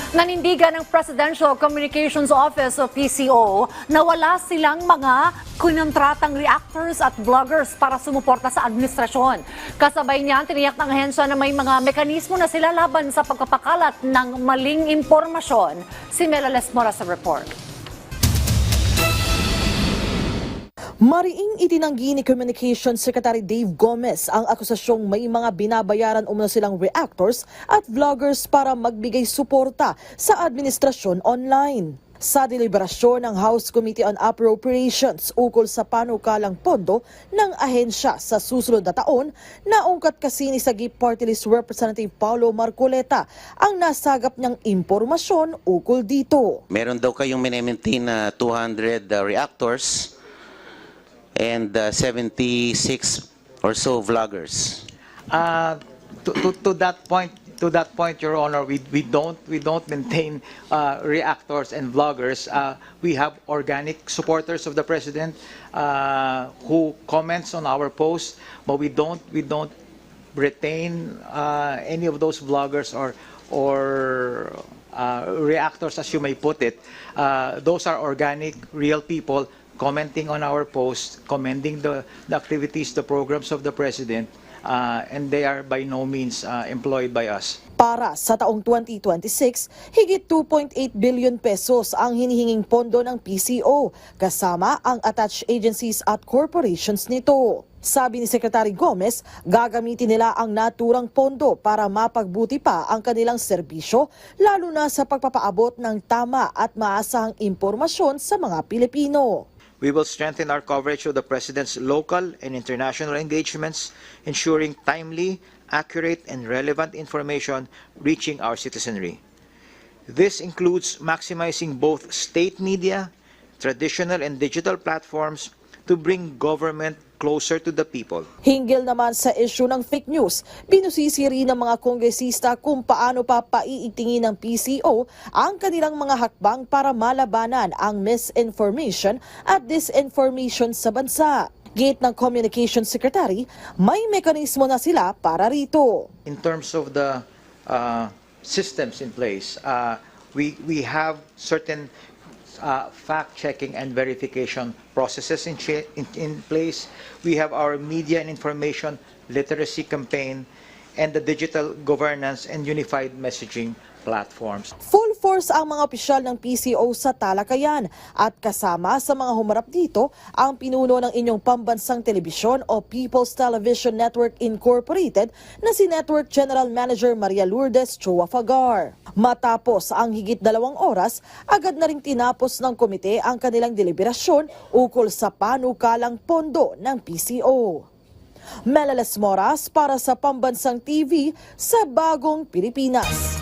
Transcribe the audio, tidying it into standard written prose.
Nanindigan ng Presidential Communications Office o PCO na wala silang mga kontratang reactors at vloggers para sumuporta sa administrasyon. Kasabay niyan, tiniyak ng ahensya na may mga mekanismo na sila laban sa pagpapakalat ng maling impormasyon. Si Mela Lesmora sa report. Mariing itinanggi ni Communications Secretary Dave Gomez ang akusasyong may mga binabayaran umano silang reactors at vloggers para magbigay suporta sa administrasyon online. Sa deliberasyon ng House Committee on Appropriations ukol sa panukalang pondo ng ahensya sa susunod na taon, naungkat kasi ni Sagip Party List Representative Paulo Marcoleta ang nasagap niyang impormasyon ukol dito. Meron daw kayong maintain na 200 reactors and 76 or so vloggers. To that point, Your Honor, we don't maintain reactors and vloggers. We have organic supporters of the president who comments on our posts, but we don't retain any of those vloggers or reactors, as you may put it. Those are organic, real people commenting on our posts, commending the activities, the programs of the President, and they are by no means employed by us. Para sa taong 2026, higit 2.8 billion pesos ang hinihinging pondo ng PCO, kasama ang attached agencies at corporations nito. Sabi ni Secretary Gomez, gagamitin nila ang naturang pondo para mapagbuti pa ang kanilang serbisyo, lalo na sa pagpapaabot ng tama at maasahang impormasyon sa mga Pilipino. We will strengthen our coverage of the President's local and international engagements, ensuring timely, accurate, and relevant information reaching our citizenry. This includes maximizing both state media, traditional and digital platforms to bring government closer to the people. Hinggil naman sa issue ng fake news, binusisi rin ng mga kongresista kung paano pa paiigtingin ng PCO ang kanilang mga hakbang para malabanan ang misinformation at disinformation sa bansa. Gate ng Communications Secretary, may mekanismo na sila para rito. In terms of the systems in place, we have certain fact-checking and verification processes in place. We have our media and information literacy campaign and the digital governance and unified messaging platforms. Full force ang mga opisyal ng PCO sa talakayan at kasama sa mga humarap dito ang pinuno ng inyong pambansang telebisyon o People's Television Network Incorporated na si Network General Manager Maria Lourdes Chua Fagar. Matapos ang higit 2 oras, agad na ring tinapos ng komite ang kanilang deliberasyon ukol sa panukalang pondo ng PCO. Mela Lesmora para sa Pambansang TV sa Bagong Pilipinas.